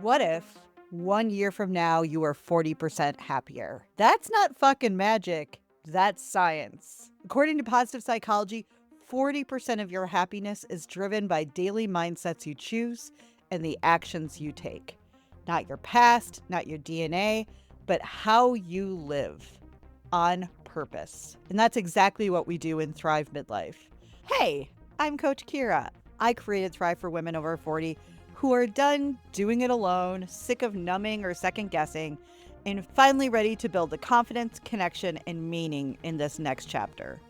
What if 1 year from now you are 40% happier? That's not fucking magic. That's science. According to positive psychology, 40% of your happiness is driven by daily mindsets you choose and the actions you take. Not your past, not your DNA, but how you live on purpose. And that's exactly what we do in Thrive Midlife. Hey, I'm Coach Kira. I created Thrive for women over 40 who are done doing it alone, sick of numbing or second guessing, and finally ready to build the confidence, connection, and meaning in this next chapter.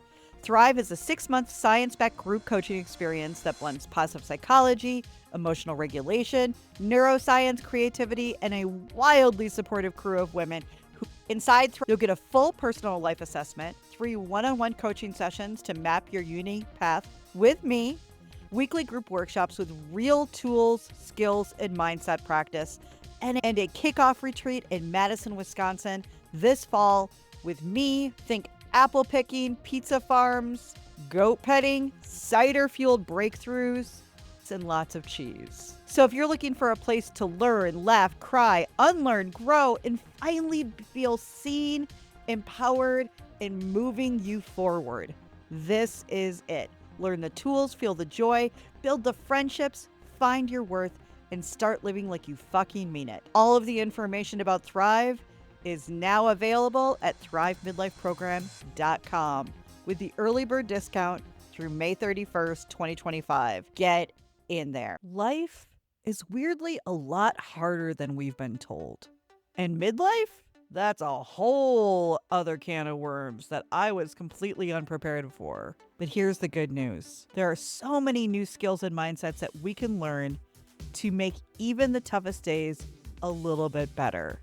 Thrive is a 6-month science-backed group coaching experience that blends positive psychology, emotional regulation, neuroscience, creativity, and a wildly supportive crew of women who inside Thrive, you'll get a full personal life assessment, 3 one-on-one coaching sessions to map your uni path with me, weekly group workshops with real tools, skills, and mindset practice, and a kickoff retreat in Madison, Wisconsin this fall with me. Think apple picking, pizza farms, goat petting, cider-fueled breakthroughs, and lots of cheese. So if you're looking for a place to learn, laugh, cry, unlearn, grow, and finally feel seen, empowered, and moving you forward, this is it. Learn the tools, feel the joy, build the friendships, find your worth, and start living like you fucking mean it. All of the information about Thrive is now available at thrivemidlifeprogram.com with the early bird discount through May 31st, 2025. Get in there. Life is weirdly a lot harder than we've been told. And midlife? That's a whole other can of worms that I was completely unprepared for. But here's the good news. There are so many new skills and mindsets that we can learn to make even the toughest days a little bit better.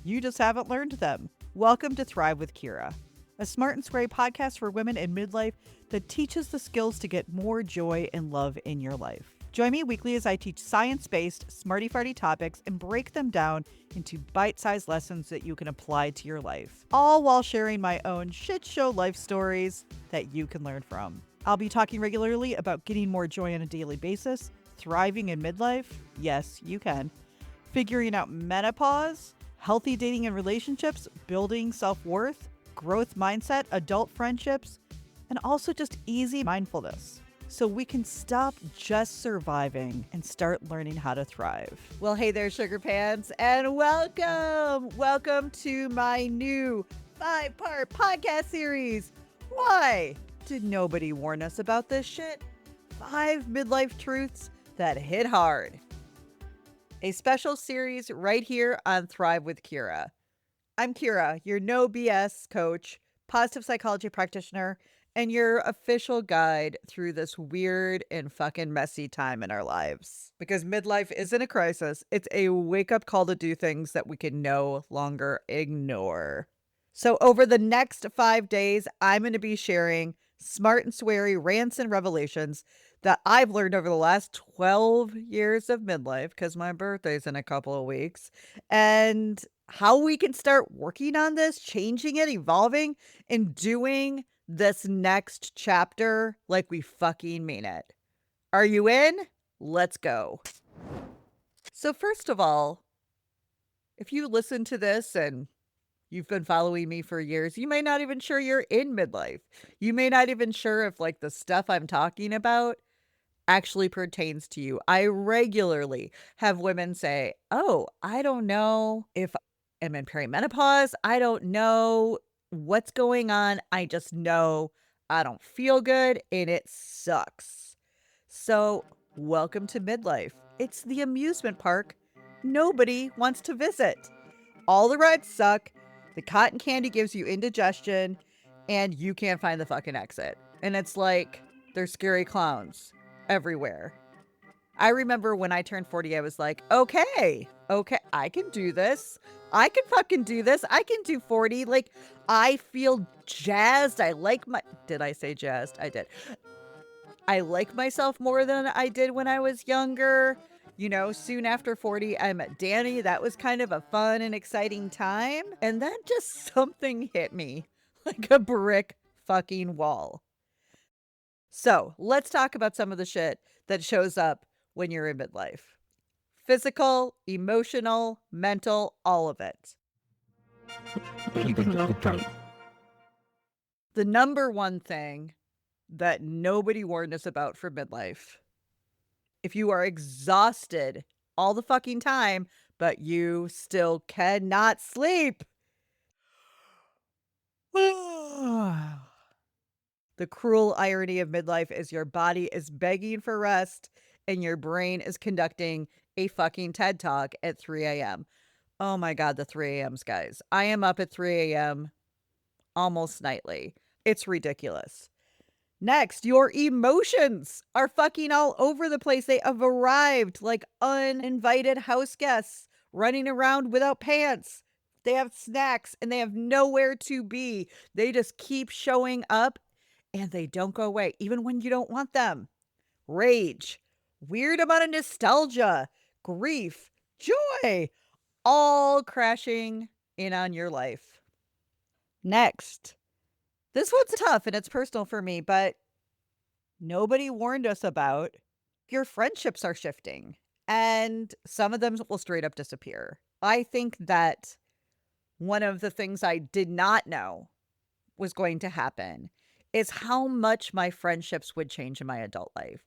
You just haven't learned them. Welcome to Thrive with Kira, a smart and square podcast for women in midlife that teaches the skills to get more joy and love in your life. Join me weekly as I teach science-based, smarty-farty topics and break them down into bite-sized lessons that you can apply to your life, all while sharing my own shit show life stories that you can learn from. I'll be talking regularly about getting more joy on a daily basis, thriving in midlife, yes, you can, figuring out menopause, healthy dating and relationships, building self-worth, growth mindset, adult friendships, and also just easy mindfulness, so we can stop just surviving and start learning how to thrive. Well, hey there, sugar pants, and welcome! Welcome to my new 5-part podcast series. Why did nobody warn us about this shit? 5 midlife truths that hit hard. A special series right here on Thrive with Kira. I'm Kira, your no BS coach, positive psychology practitioner, and your official guide through this weird and fucking messy time in our lives. Because midlife isn't a crisis, it's a wake-up call to do things that we can no longer ignore. So over the next 5 days, I'm going to be sharing smart and sweary rants and revelations that I've learned over the last 12 years of midlife, because my birthday's in a couple of weeks, and how we can start working on this, changing it, evolving, and doing this next chapter like we fucking mean it. Are you in? Let's go. So first of all, if you listen to this and you've been following me for years, you may not even sure you're in midlife. You may not even sure if like the stuff I'm talking about actually pertains to you. I regularly have women say, "Oh, I don't know if I'm in perimenopause. I don't know what's going on. I just know I don't feel good and it sucks." So, welcome to midlife. It's the amusement park nobody wants to visit. All the rides suck. The cotton candy gives you indigestion and you can't find the fucking exit. And it's like there's scary clowns everywhere. I remember when I turned 40, I was like, okay, I can do this. I can fucking do this. I can do 40. Like, I feel jazzed. Did I say jazzed? I did. I like myself more than I did when I was younger. You know, soon after 40, I met Danny. That was kind of a fun and exciting time. And then just something hit me like a brick fucking wall. So let's talk about some of the shit that shows up when you're in midlife. Physical, emotional, mental, all of it. The number one thing that nobody warned us about for midlife. If you are exhausted all the fucking time, but you still cannot sleep. The cruel irony of midlife is your body is begging for rest and your brain is conducting a fucking TED Talk at 3 a.m. Oh my God, the 3 a.m.s, guys. I am up at 3 a.m. almost nightly. It's ridiculous. Next, your emotions are fucking all over the place. They have arrived like uninvited house guests running around without pants. They have snacks and they have nowhere to be. They just keep showing up and they don't go away, even when you don't want them. Rage, weird amount of nostalgia, grief, joy, all crashing in on your life. Next, this one's tough and it's personal for me, but nobody warned us about your friendships are shifting and some of them will straight up disappear. I think that one of the things I did not know was going to happen is how much my friendships would change in my adult life.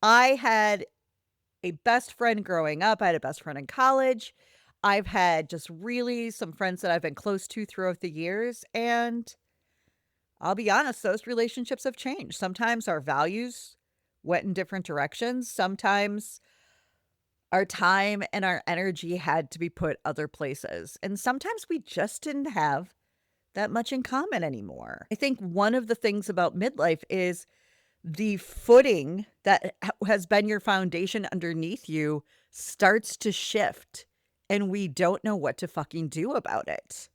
I had a best friend growing up. I had a best friend in college. I've had just really some friends that I've been close to throughout the years. And I'll be honest, those relationships have changed. Sometimes our values went in different directions. Sometimes our time and our energy had to be put other places. And sometimes we just didn't have that much in common anymore. I think one of the things about midlife is the footing that has been your foundation underneath you starts to shift and we don't know what to fucking do about it.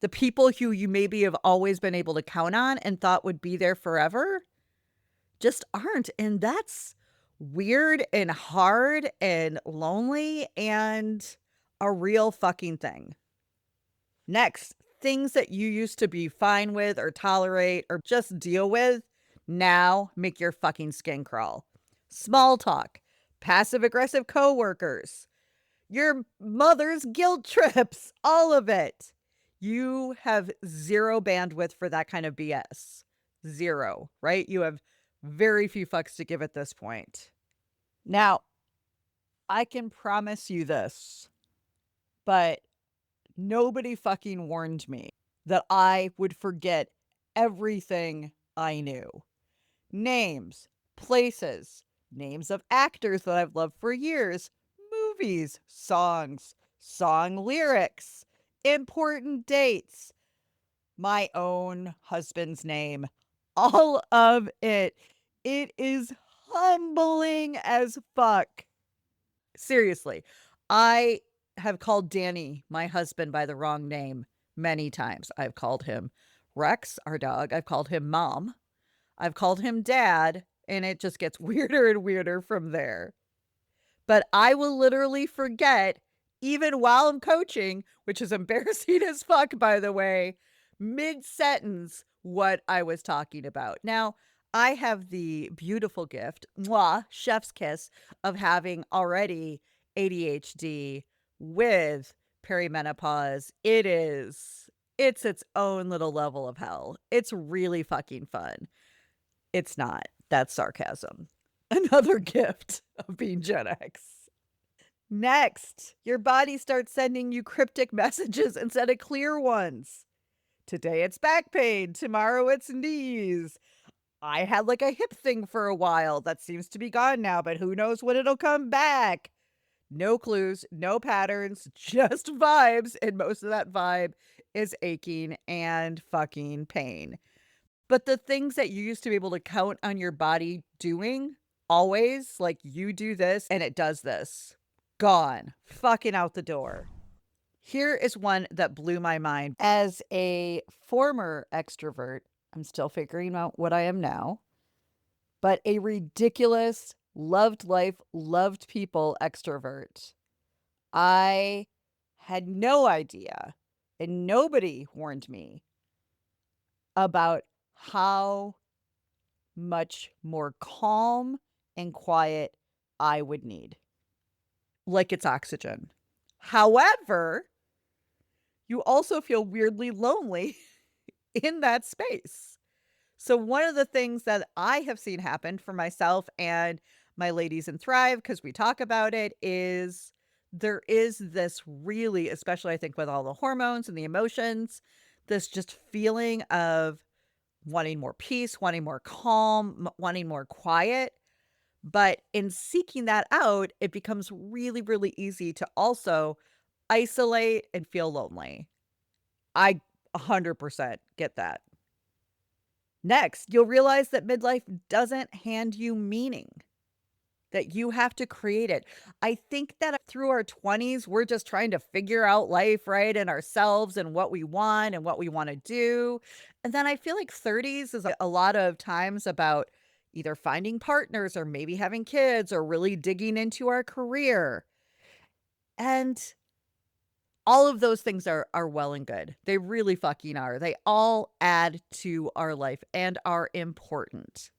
The people who you maybe have always been able to count on and thought would be there forever just aren't. And that's weird and hard and lonely and a real fucking thing. Next, things that you used to be fine with or tolerate or just deal with now make your fucking skin crawl. Small talk, passive aggressive coworkers, your mother's guilt trips, all of it. You have zero bandwidth for that kind of BS. Zero, right? You have very few fucks to give at this point. Now, I can promise you this, but nobody fucking warned me that I would forget everything I knew. Names, places, names of actors that I've loved for years, movies, songs, song lyrics, important dates, my own husband's name, all of it. It is humbling as fuck. Seriously, I have called Danny, my husband, by the wrong name many times. I've called him Rex, our dog. I've called him Mom. I've called him Dad, and it just gets weirder and weirder from there. But I will literally forget, even while I'm coaching, which is embarrassing as fuck, by the way, mid-sentence what I was talking about. Now, I have the beautiful gift, mwah, chef's kiss, of having already ADHD with perimenopause. It's its own little level of hell. It's really fucking fun. It's not. That's sarcasm. Another gift of being Gen X. Next, your body starts sending you cryptic messages instead of clear ones. Today it's back pain, tomorrow it's knees. I had like a hip thing for a while that seems to be gone now, but who knows when it'll come back. No clues, no patterns, just vibes, and most of that vibe is aching and fucking pain. But the things that you used to be able to count on your body doing always, like you do this and it does this, gone, fucking out the door. Here is one that blew my mind. As a former extrovert, I'm still figuring out what I am now, but a ridiculous, loved life, loved people extrovert. I had no idea, and nobody warned me about how much more calm and quiet I would need. like it's oxygen. However, you also feel weirdly lonely in that space. So, one of the things that I have seen happen for myself and my ladies in Thrive, because we talk about it, is there is this really, especially I think with all the hormones and the emotions, this just feeling of wanting more peace, wanting more calm, wanting more quiet. But in seeking that out, it becomes really, really easy to also isolate and feel lonely. I 100% get that. Next, you'll realize that midlife doesn't hand you meaning, that you have to create it. I think that through our 20s, we're just trying to figure out life, right? And ourselves and what we want and what we want to do. And then I feel like 30s is a lot of times about either finding partners or maybe having kids or really digging into our career. And all of those things are well and good. They really fucking are. They all add to our life and are important.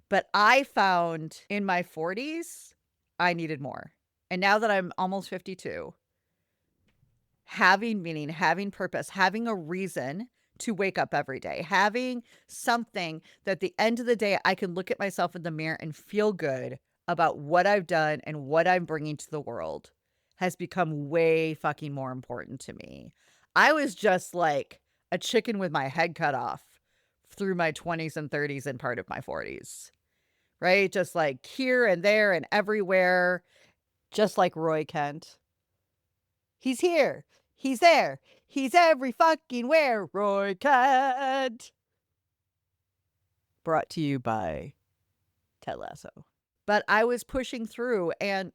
But I found in my 40s, I needed more. And now that I'm almost 52, having meaning, having purpose, having a reason to wake up every day, having something that at the end of the day, I can look at myself in the mirror and feel good about what I've done and what I'm bringing to the world has become way fucking more important to me. I was just like a chicken with my head cut off through my 20s and 30s and part of my 40s, right? Just like here and there and everywhere, just like Roy Kent. He's here. He's there. He's every fucking where. Roy Kent. Brought to you by Ted Lasso. But I was pushing through, and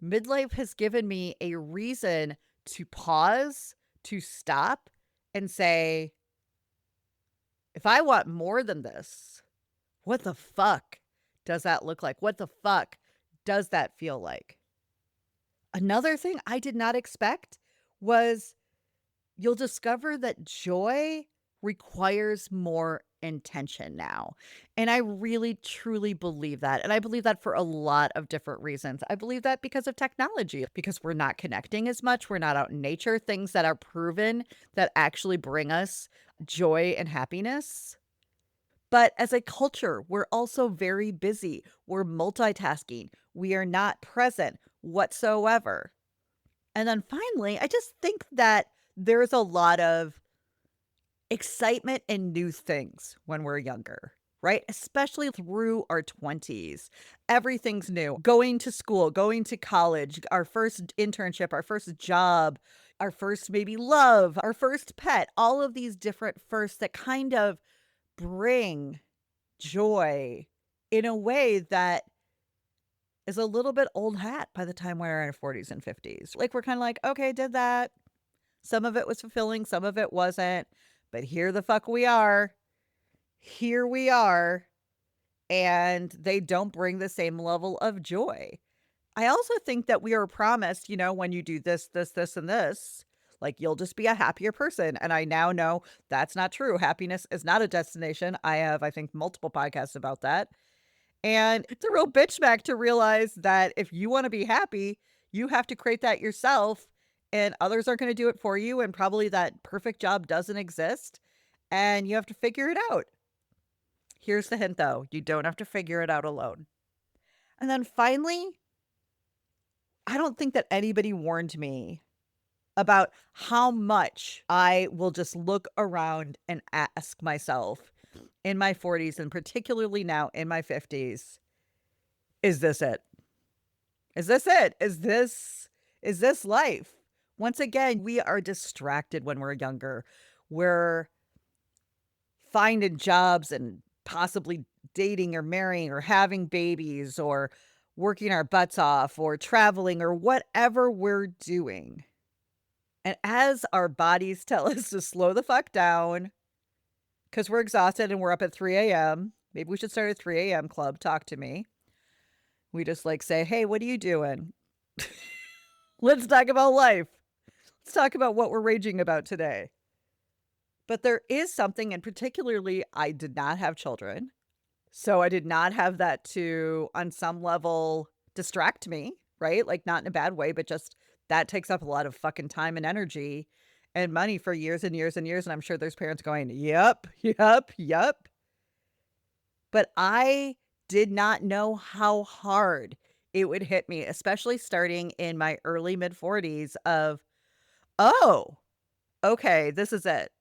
midlife has given me a reason to pause, to stop, and say, if I want more than this, what the fuck does that look like? What the fuck does that feel like? Another thing I did not expect was you'll discover that joy requires more intention now. And I really truly believe that. And I believe that for a lot of different reasons. I believe that because of technology, because we're not connecting as much, we're not out in nature, things that are proven that actually bring us joy and happiness. But as a culture, we're also very busy. We're multitasking. We are not present whatsoever. And then finally, I just think that there's a lot of excitement and new things when we're younger, right? Especially through our 20s. Everything's new. Going to school, going to college, our first internship, our first job, our first maybe love, our first pet, all of these different firsts that kind of bring joy in a way that is a little bit old hat by the time we're in our 40s and 50s. Like, we're kind of like, okay, did that. Some of it was fulfilling, some of it wasn't. But here the fuck we are. Here we are. And they don't bring the same level of joy. I also think that we are promised, when you do this, this, this, and this, like you'll just be a happier person. And I now know that's not true. Happiness is not a destination. I have, I think, multiple podcasts about that. And it's a real bitch smack to realize that if you want to be happy, you have to create that yourself and others aren't going to do it for you. And probably that perfect job doesn't exist and you have to figure it out. Here's the hint though. You don't have to figure it out alone. And then finally, I don't think that anybody warned me about how much I will just look around and ask myself in my 40s and particularly now in my 50s, is this it? Is this it? Is this life? Once again, we are distracted when we're younger. We're finding jobs and possibly dating or marrying or having babies or working our butts off or traveling or whatever we're doing. And as our bodies tell us to slow the fuck down because we're exhausted and we're up at 3 a.m., maybe we should start a 3 a.m. club. Talk to me. We just like say, hey, what are you doing? Let's talk about life. Let's talk about what we're raging about today. But there is something, and particularly, I did not have children. So I did not have that to, on some level, distract me. right? Like, not in a bad way, but just that takes up a lot of fucking time and energy and money for years and years and years, and I'm sure there's parents going, "Yep, yep, yep." But I did not know how hard it would hit me, especially starting in my early mid-40s of, "Oh, okay, this is it.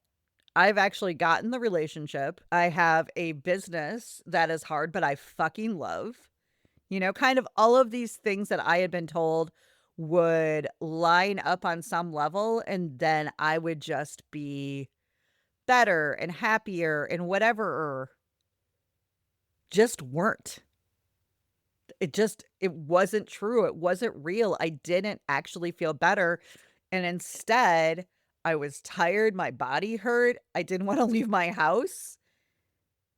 I've actually gotten the relationship. I have a business that is hard, but I fucking love." Kind of all of these things that I had been told would line up on some level, and then I would just be better and happier and whatever just weren't. It wasn't true. It wasn't real. I didn't actually feel better. And instead, I was tired. My body hurt. I didn't want to leave my house.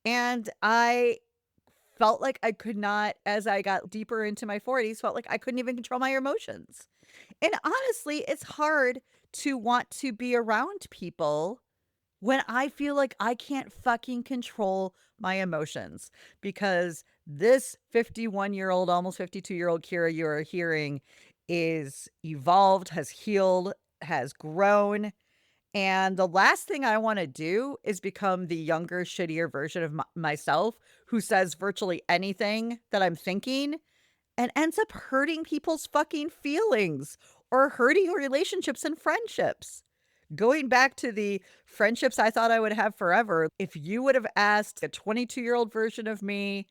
And I felt like I could not, as I got deeper into my 40s, felt like I couldn't even control my emotions. And honestly, it's hard to want to be around people when I feel like I can't fucking control my emotions, because this 51-year-old, almost 52-year-old Kira you are hearing is evolved, has healed, has grown. And the last thing I want to do is become the younger, shittier version of myself who says virtually anything that I'm thinking and ends up hurting people's fucking feelings or hurting relationships and friendships. Going back to the friendships I thought I would have forever, if you would have asked a 22-year-old version of me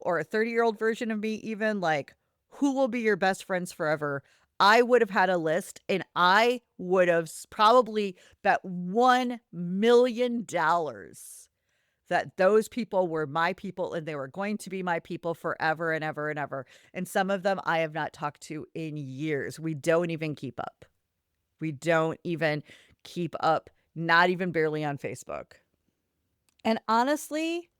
or a 30-year-old version of me, even like, who will be your best friends forever? I would have had a list and I would have probably bet $1 million that those people were my people and they were going to be my people forever and ever and ever. And some of them I have not talked to in years. We don't even keep up. We don't even keep up, not even barely on Facebook. And honestly,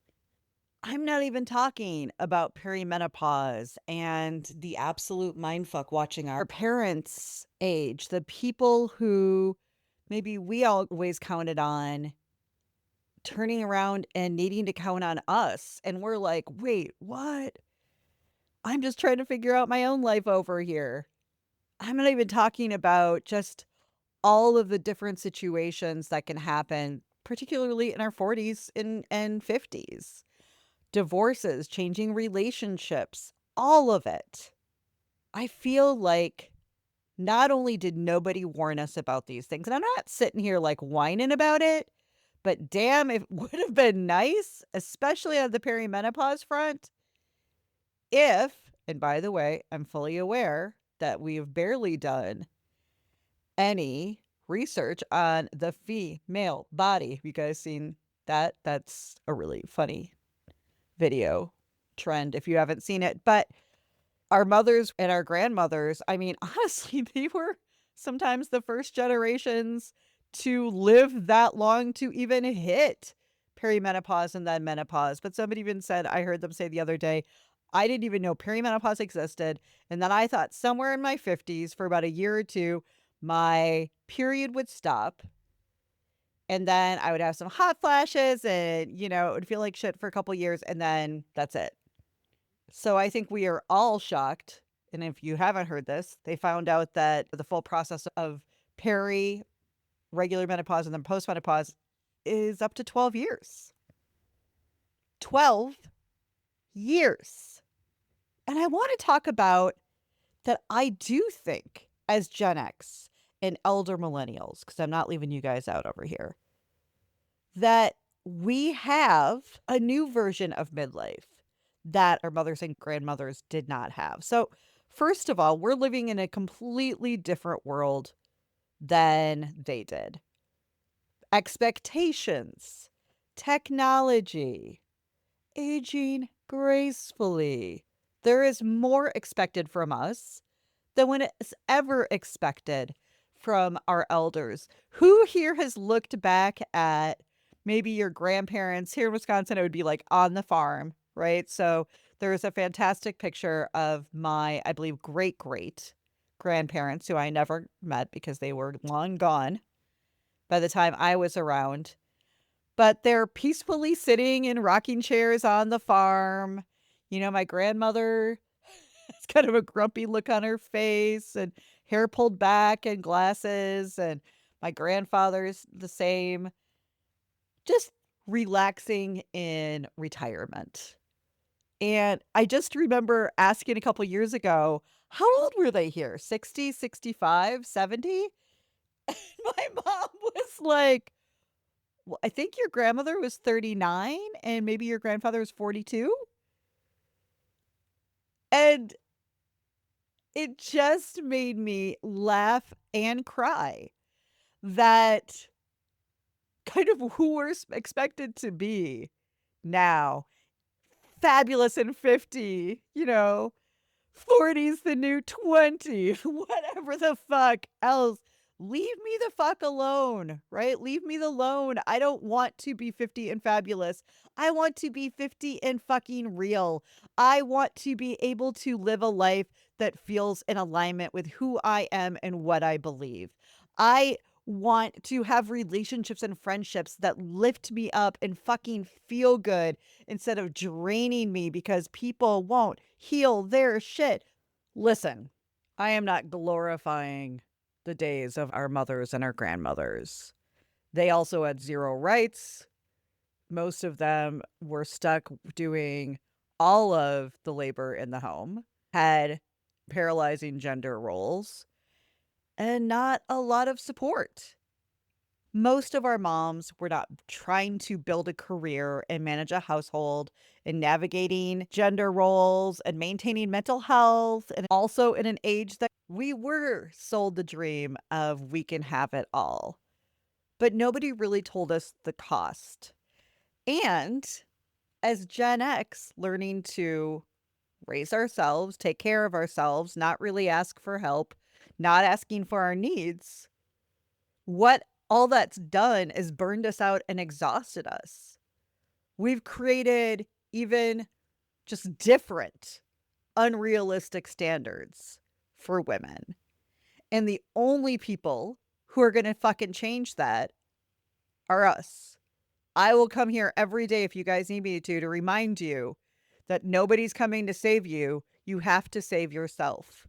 I'm not even talking about perimenopause and the absolute mindfuck watching our parents age, the people who maybe we always counted on turning around and needing to count on us. And we're like, wait, what? I'm just trying to figure out my own life over here. I'm not even talking about just all of the different situations that can happen, particularly in our 40s and 50s. Divorces, changing relationships, all of it. I feel like not only did nobody warn us about these things, and I'm not sitting here like whining about it, but damn, it would have been nice, especially on the perimenopause front, if, and by the way, I'm fully aware that we have barely done any research on the female body. Have you guys seen that? That's a really funny video trend if you haven't seen it. But our mothers and our grandmothers, I mean, honestly, they were sometimes the first generations to live that long to even hit perimenopause and then menopause. But somebody even said, I heard them say the other day, I didn't even know perimenopause existed. And then I thought somewhere in my 50s for about a year or two, my period would stop. And then I would have some hot flashes and, it would feel like shit for a couple years. And then that's it. So I think we are all shocked. And if you haven't heard this, they found out that the full process of peri, regular menopause, and then postmenopause is up to 12 years. 12 years. And I want to talk about that. I do think, as Gen X and elder millennials, because I'm not leaving you guys out over here, that we have a new version of midlife that our mothers and grandmothers did not have. So, first of all, we're living in a completely different world than they did. Expectations, technology, aging gracefully. There is more expected from us than when it's ever expected from our elders. Who here has looked back at maybe your grandparents? Here in Wisconsin, it would be like on the farm, right? So there's a fantastic picture of my, I believe, great great grandparents who I never met because they were long gone by the time I was around. But they're peacefully sitting in rocking chairs on the farm. My grandmother has kind of a grumpy look on her face and hair pulled back and glasses. And my grandfather's the same, just relaxing in retirement. And I just remember asking a couple years ago, how old were they here? 60, 65, 70? My mom was like, well, I think your grandmother was 39 and maybe your grandfather was 42. And it just made me laugh and cry that kind of who we're expected to be now. Fabulous in 50, 40's the new 20, whatever the fuck else. Leave me the fuck alone, right? Leave me alone. I don't want to be 50 and fabulous. I want to be 50 and fucking real. I want to be able to live a life that feels in alignment with who I am and what I believe. I want to have relationships and friendships that lift me up and fucking feel good instead of draining me because people won't heal their shit. Listen, I am not glorifying the days of our mothers and our grandmothers. They also had zero rights. Most of them were stuck doing all of the labor in the home, had paralyzing gender roles, and not a lot of support. Most of our moms were not trying to build a career and manage a household and navigating gender roles and maintaining mental health. And also in an age that we were sold the dream of we can have it all. But nobody really told us the cost. And as Gen X, learning to raise ourselves, take care of ourselves, not really ask for help, not asking for our needs, what all that's done is burned us out and exhausted us. We've created even just different, unrealistic standards for women. And the only people who are going to fucking change that are us. I will come here every day if you guys need me to remind you that nobody's coming to save you. You have to save yourself.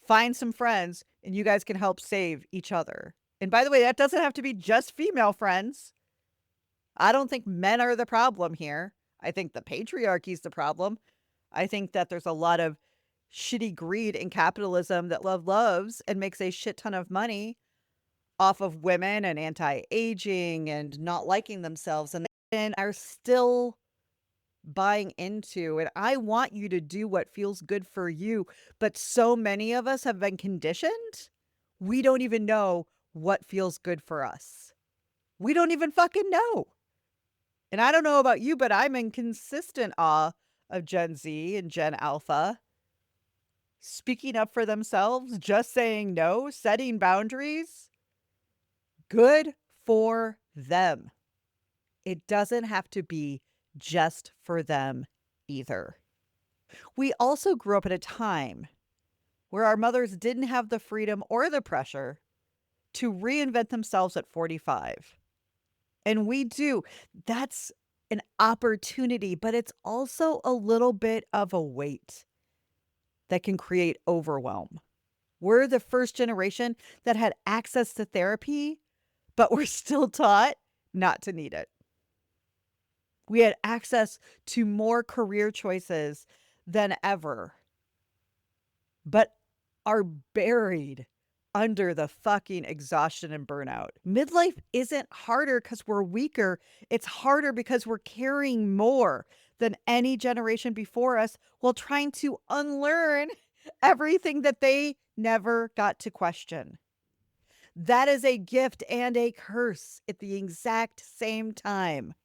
Find some friends and you guys can help save each other. And by the way, that doesn't have to be just female friends. I don't think men are the problem here. I think the patriarchy's the problem. I think that there's a lot of shitty greed and capitalism that love loves and makes a shit ton of money off of women and anti-aging and not liking themselves and are still buying into. And I want you to do what feels good for you. But so many of us have been conditioned. We don't even know what feels good for us. We don't even fucking know. And I don't know about you, but I'm in consistent awe of Gen Z and Gen Alpha speaking up for themselves, just saying no, setting boundaries. Good for them. It doesn't have to be just for them either. We also grew up at a time where our mothers didn't have the freedom or the pressure to reinvent themselves at 45. And we do. That's an opportunity, but it's also a little bit of a weight that can create overwhelm. We're the first generation that had access to therapy, but we're still taught not to need it. We had access to more career choices than ever, but are buried under the fucking exhaustion and burnout. Midlife isn't harder because we're weaker. It's harder because we're carrying more than any generation before us while trying to unlearn everything that they never got to question. That is a gift and a curse at the exact same time.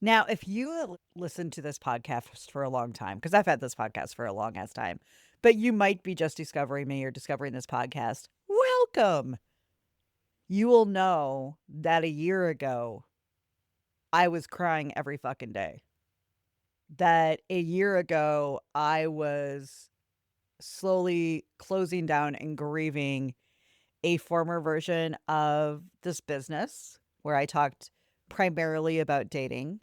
Now, if you listen to this podcast for a long time, because I've had this podcast for a long ass time, but you might be just discovering me or discovering this podcast, welcome. You will know that a year ago, I was crying every fucking day. That a year ago, I was slowly closing down and grieving a former version of this business where I talked primarily about dating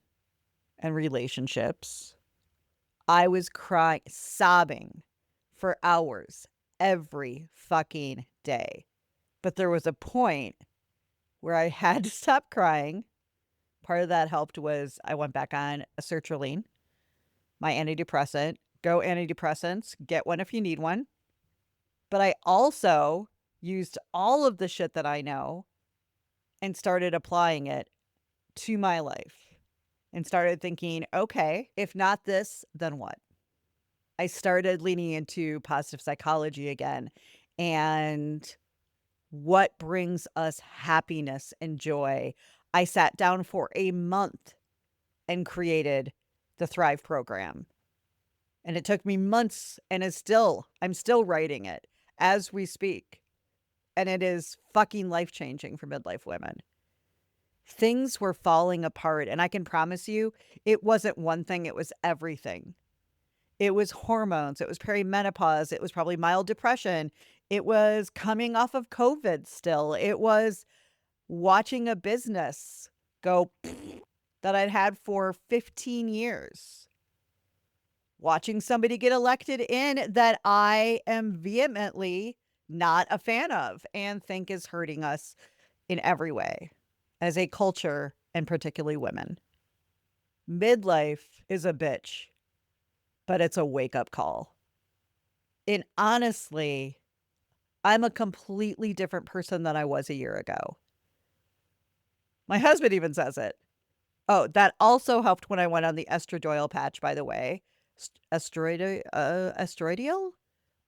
and relationships. I was crying, sobbing for hours every fucking day. But there was a point where I had to stop crying. Part of that helped was I went back on sertraline, my antidepressant. Go antidepressants, get one if you need one. But I also used all of the shit that I know and started applying it to my life and started thinking, okay, if not this, then what? I started leaning into positive psychology again and what brings us happiness and joy. I sat down for a month and created the Thrive program. And it took me months and I'm still writing it as we speak. And it is fucking life-changing for midlife women. Things were falling apart. And I can promise you, it wasn't one thing, it was everything. It was hormones. It was perimenopause. It was probably mild depression. It was coming off of COVID still. It was watching a business go that I'd had for 15 years. Watching somebody get elected in that I am vehemently not a fan of and think is hurting us in every way as a culture and particularly women. Midlife is a bitch, but it's a wake-up call. And honestly, I'm a completely different person than I was a year ago. My husband even says it. Oh, that also helped when I went on the estradiol patch, by the way. Estradiol?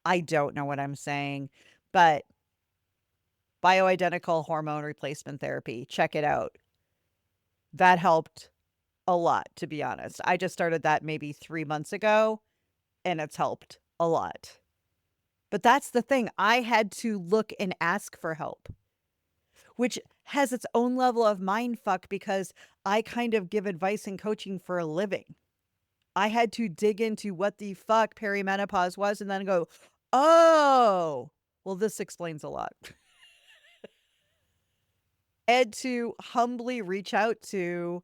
I don't know what I'm saying, but bioidentical hormone replacement therapy. Check it out. That helped a lot, to be honest. I just started that maybe 3 months ago, and it's helped a lot. But that's the thing. I had to look and ask for help, which has its own level of mind fuck because I kind of give advice and coaching for a living. I had to dig into what the fuck perimenopause was and then go, oh, well, this explains a lot. I had to humbly reach out to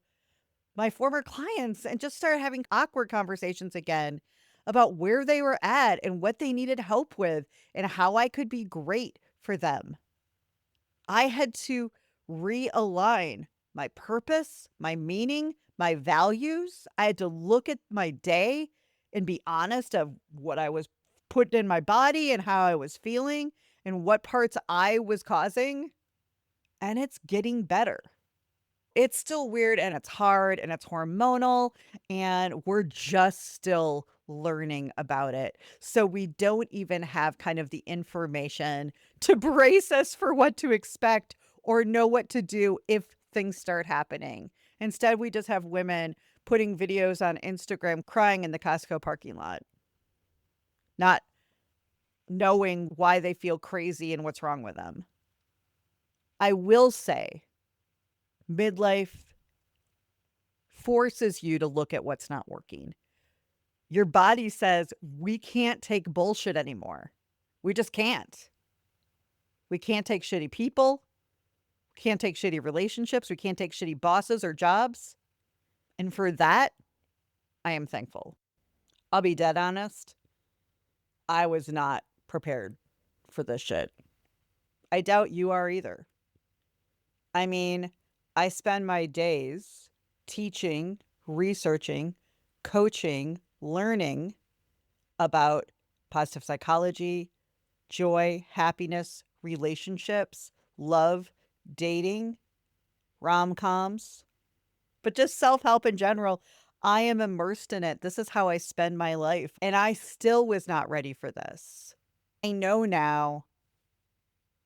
my former clients and just start having awkward conversations again about where they were at and what they needed help with and how I could be great for them. I had to realign my purpose, my meaning, my values. I had to look at my day and be honest of what I was putting in my body and how I was feeling and what parts I was causing. And it's getting better. It's still weird and it's hard and it's hormonal and we're just still learning about it. So we don't even have kind of the information to brace us for what to expect or know what to do if things start happening. Instead, we just have women putting videos on Instagram crying in the Costco parking lot, not knowing why they feel crazy and what's wrong with them. I will say midlife forces you to look at what's not working. Your body says, we can't take bullshit anymore. We just can't. We can't take shitty people. We can't take shitty relationships. We can't take shitty bosses or jobs. And for that, I am thankful. I'll be dead honest. I was not prepared for this shit. I doubt you are either. I mean, I spend my days teaching, researching, coaching, learning about positive psychology, joy, happiness, relationships, love, dating, rom-coms, but just self-help in general. I am immersed in it. This is how I spend my life. And I still was not ready for this. I know now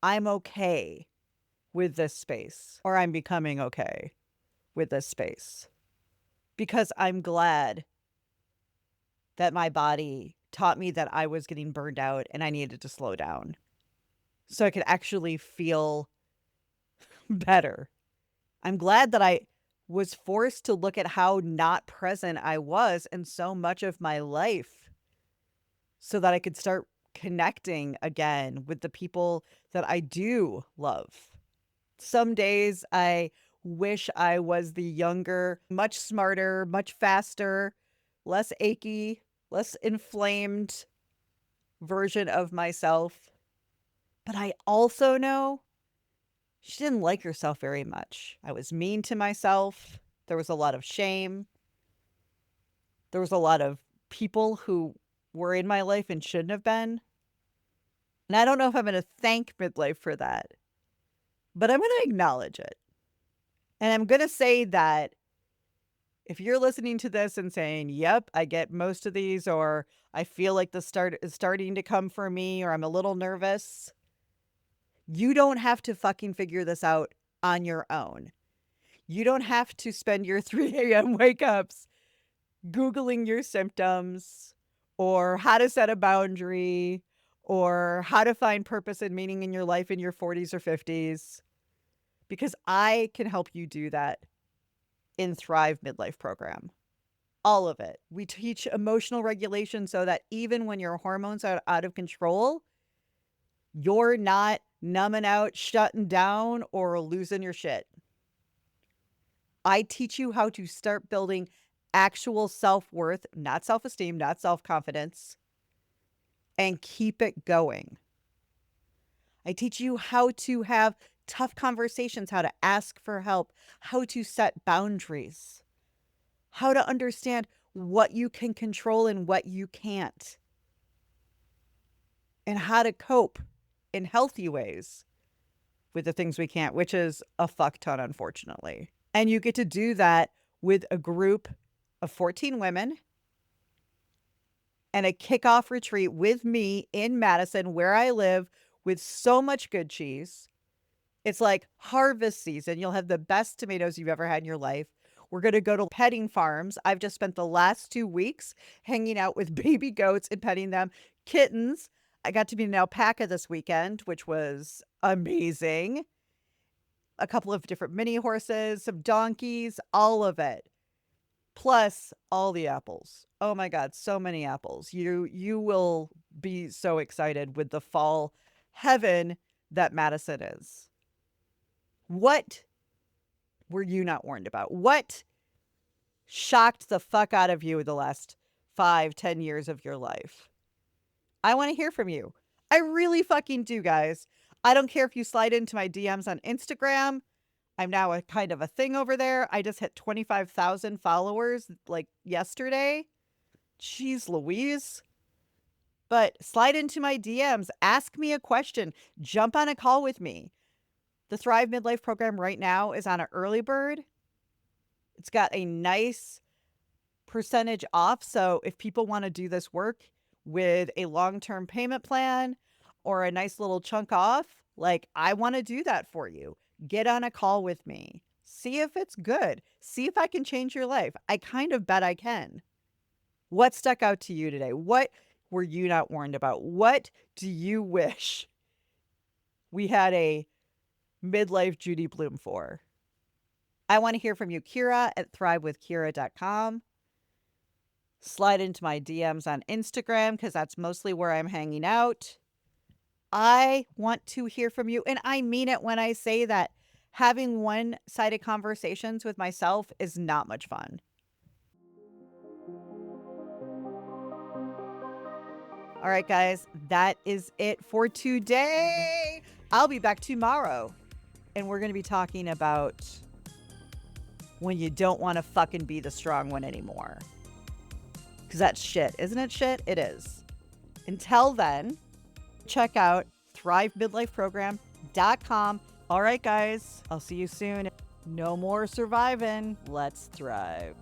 I'm okay with this space, or I'm becoming okay with this space because I'm glad that my body taught me that I was getting burned out and I needed to slow down so I could actually feel better. I'm glad that I was forced to look at how not present I was in so much of my life so that I could start connecting again with the people that I do love. Some days I wish I was the younger, much smarter, much faster, less achy, less inflamed version of myself. But I also know she didn't like herself very much. I was mean to myself. There was a lot of shame. There was a lot of people who were in my life and shouldn't have been. And I don't know if I'm going to thank midlife for that, but I'm going to acknowledge it. And I'm going to say that if you're listening to this and saying, yep, I get most of these, or I feel like the start is starting to come for me, or I'm a little nervous, you don't have to fucking figure this out on your own. You don't have to spend your 3 a.m. wake ups Googling your symptoms or how to set a boundary or how to find purpose and meaning in your life in your 40s or 50s, because I can help you do that in Thrive Midlife Program. All of it. We teach emotional regulation so that even when your hormones are out of control, you're not numbing out, shutting down, or losing your shit. I teach you how to start building actual self-worth, not self-esteem, not self-confidence, and keep it going. I teach you how to have tough conversations, how to ask for help, how to set boundaries, how to understand what you can control and what you can't, and how to cope in healthy ways with the things we can't, which is a fuck ton, unfortunately. And you get to do that with a group of 14 women and a kickoff retreat with me in Madison, where I live, with so much good cheese. It's like harvest season. You'll have the best tomatoes you've ever had in your life. We're going to go to petting farms. I've just spent the last 2 weeks hanging out with baby goats and petting them. Kittens. I got to meet an alpaca this weekend, which was amazing. A couple of different mini horses, some donkeys, all of it. Plus all the apples. Oh my God, so many apples. You will be so excited with the fall heaven that Madison is. What were you not warned about? What shocked the fuck out of you the last 5-10 years of your life? I want to hear from you. I really fucking do, guys. I don't care if you slide into my DMs on Instagram. I'm now a kind of a thing over there. I just hit 25,000 followers like yesterday. Jeez Louise. But slide into my DMs, ask me a question, jump on a call with me. The Thrive Midlife Program right now is on an early bird. It's got a nice percentage off. So if people want to do this work with a long-term payment plan or a nice little chunk off, like, I want to do that for you. Get on a call with me. See if it's good. See if I can change your life. I kind of bet I can. What stuck out to you today? What were you not warned about? What do you wish we had a midlife Judy Bloom for? I want to hear from you. Kira at thrivewithkira.com. Slide into my DMs on Instagram because that's mostly where I'm hanging out. I want to hear from you, and I mean it when I say that having one-sided conversations with myself is not much fun. All right, guys, that is it for today. I'll be back tomorrow, and we're going to be talking about when you don't want to fucking be the strong one anymore. Because that's shit. Isn't it shit? It is. Until then, check out thrivemidlifeprogram.com. All right, guys, I'll see you soon. No more surviving. Let's thrive.